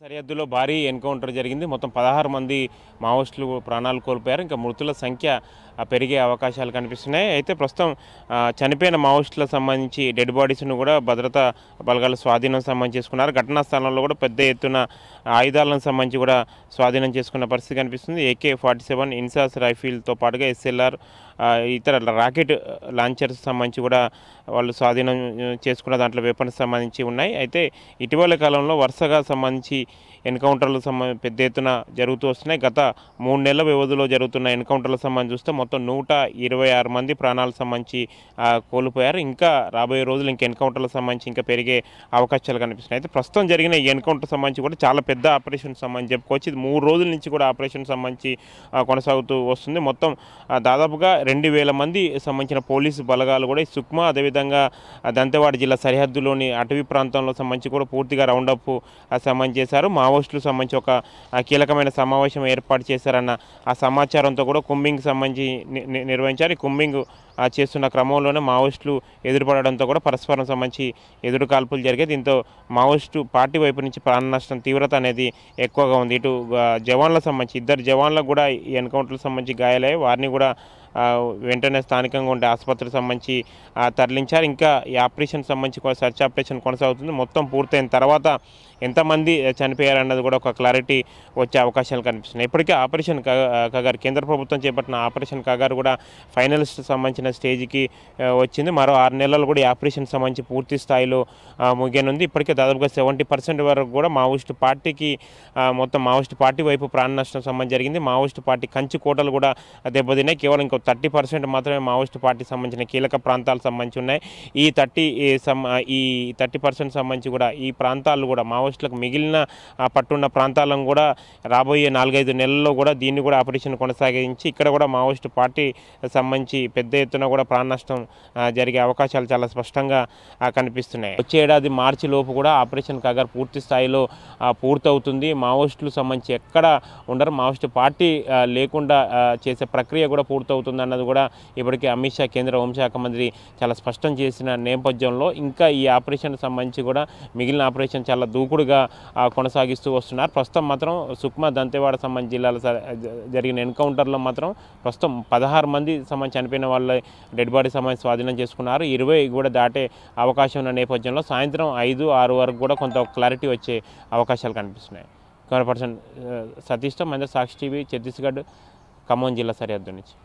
సరిహద్దులో భారీ ఎన్కౌంటర్ జరిగింది. మొత్తం 16 మంది మావోయిస్టులు ప్రాణాలు కోల్పోయారు. ఇంకా మృతుల సంఖ్య పెరిగే అవకాశాలు కనిపిస్తున్నాయి. అయితే ప్రస్తుతం చనిపోయిన మావోయిస్టులకు సంబంధించి డెడ్ బాడీస్ను కూడా భద్రతా బలగాలు స్వాధీనం సంబంధించి చేసుకున్నారు. ఘటనా స్థలంలో కూడా పెద్ద ఎత్తున ఆయుధాలను సంబంధించి కూడా స్వాధీనం చేసుకున్న పరిస్థితి కనిపిస్తుంది. AK-47 ఇన్సాస్ రైఫిల్తో పాటుగా SLR ఇతర రాకెట్ లాంచర్స్ సంబంధించి కూడా వాళ్ళు స్వాధీనం చేసుకున్న దాంట్లో వెపన్స్ సంబంధించి ఉన్నాయి. అయితే ఇటీవల కాలంలో వరుసగా సంబంధించి ఎన్కౌంటర్లు పెద్ద ఎత్తున జరుగుతూ వస్తున్నాయి. గత 3 నెలల వ్యవధిలో జరుగుతున్న ఎన్కౌంటర్ల సంబంధించి చూస్తే మొత్తం 126 మంది ప్రాణాలకు సంబంధించి కోల్పోయారు. ఇంకా రాబోయే రోజులు ఇంకా ఎన్కౌంటర్లకు సంబంధించి ఇంకా పెరిగే అవకాశాలు కనిపిస్తున్నాయి. అయితే ప్రస్తుతం జరిగిన ఈ ఎన్కౌంటర్ సంబంధించి కూడా చాలా పెద్ద ఆపరేషన్ సంబంధించి చెప్పుకోవచ్చు. ఇది 3 రోజుల నుంచి కూడా ఆపరేషన్ సంబంధించి కొనసాగుతూ వస్తుంది. మొత్తం దాదాపుగా 2000 మంది సంబంధించిన పోలీసు బలగాలు కూడా ఈ సుక్మా అదేవిధంగా దంతెవాడ జిల్లా సరిహద్దులోని అటవీ ప్రాంతంలో సంబంధించి కూడా పూర్తిగా రౌండప్ సంబంధించి చేశారు. మావోయిస్టులకు సంబంధించి ఒక కీలకమైన సమావేశం ఏర్పాటు చేశారన్న ఆ సమాచారంతో కూడా కుంబింగ్ సంబంధించి నిర్వహించారు. ఈ కుంబింగ్ చేస్తున్న క్రమంలోనే మావోయిస్టులు ఎదురుపడడంతో కూడా పరస్పరం సంబంధించి ఎదురు కాల్పులు జరిగాయి. దీంతో మావోయిస్టు పార్టీ వైపు నుంచి ప్రాణ నష్టం తీవ్రత అనేది ఎక్కువగా ఉంది. ఇటు జవాన్లకు సంబంధించి 2 జవాన్లకు కూడా ఈ ఎన్కౌంటర్లకు సంబంధించి గాయాలయ్యాయి. వారిని కూడా వెంటనే స్థానికంగా ఉండే ఆసుపత్రికి సంబంధించి తరలించారు. ఇంకా ఈ ఆపరేషన్ సంబంధించి సర్చ్ ఆపరేషన్ కొనసాగుతుంది. మొత్తం పూర్తయిన తర్వాత ఎంతమంది చనిపోయారన్నది కూడా ఒక క్లారిటీ వచ్చే అవకాశాలు కనిపిస్తున్నాయి. ఇప్పటికే ఆపరేషన్ కగారు కేంద్ర ప్రభుత్వం చేపట్టిన ఆపరేషన్ కగారు కూడా ఫైనలిస్ట్ సంబంధించిన స్టేజ్కి వచ్చింది. మరో 6 నెలలు కూడా ఈ ఆపరేషన్ సంబంధించి పూర్తి స్థాయిలో ముగియనుంది. ఇప్పటికే దాదాపుగా 70% వరకు కూడా మావోయిస్టు పార్టీకి మొత్తం మావోయిస్టు పార్టీ వైపు ప్రాణ నష్టం సంబంధించి జరిగింది. మావోయిస్టు పార్టీ కంచి కోటలు కూడా దెబ్బతిన్నాయి. కేవలం ఇంకో 30% మాత్రమే మావోయిస్టు పార్టీకి సంబంధించిన కీలక ప్రాంతాలకు సంబంధించి ఉన్నాయి. ఈ 30% సంబంధించి కూడా ఈ ప్రాంతాలు కూడా మావోయిస్టులకు మిగిలిన పట్టున్న ప్రాంతాలను కూడా రాబోయే 4-5 నెలల్లో కూడా దీన్ని కూడా ఆపరేషన్ కొనసాగించి ఇక్కడ కూడా మావోయిస్టు పార్టీ సంబంధించి పెద్ద ఎత్తున కూడా ప్రాణ నష్టం జరిగే అవకాశాలు చాలా స్పష్టంగా కనిపిస్తున్నాయి. వచ్చే ఏడాది మార్చి లోపు కూడా ఆపరేషన్ కగార్ పూర్తి స్థాయిలో పూర్తవుతుంది. మావోయిస్టులు సంబంధించి ఎక్కడ ఉండరు. మావోయిస్టు పార్టీ లేకుండా చేసే ప్రక్రియ కూడా పూర్తవుతుంది అన్నది కూడా ఇప్పటికే అమిత్ షా కేంద్ర హోంశాఖ మంత్రి చాలా స్పష్టం చేసిన నేపథ్యంలో ఇంకా ఈ ఆపరేషన్ సంబంధించి కూడా మిగిలిన ఆపరేషన్ చాలా దూకుడుగా కొనసాగిస్తూ వస్తున్నారు. ప్రస్తుతం మాత్రం సుక్మా దంతెవాడ సంబంధించి జిల్లాలో జరిగిన ఎన్కౌంటర్లో మాత్రం ప్రస్తుతం 16 మంది సంబంధించి చనిపోయిన వాళ్ళ డెడ్ బాడీ సంబంధించి స్వాధీనం చేసుకున్నారు. 20 కూడా దాటే అవకాశం ఉన్న నేపథ్యంలో సాయంత్రం 5-6 వరకు కూడా కొంత క్లారిటీ వచ్చే అవకాశాలు కనిపిస్తున్నాయి. కెమెరా పర్సన్ సతీష్తో మహేందర్, సాక్షి టీవీ, ఛత్తీస్గఢ్ ఖమ్మం జిల్లా సరిహద్దు నుంచి.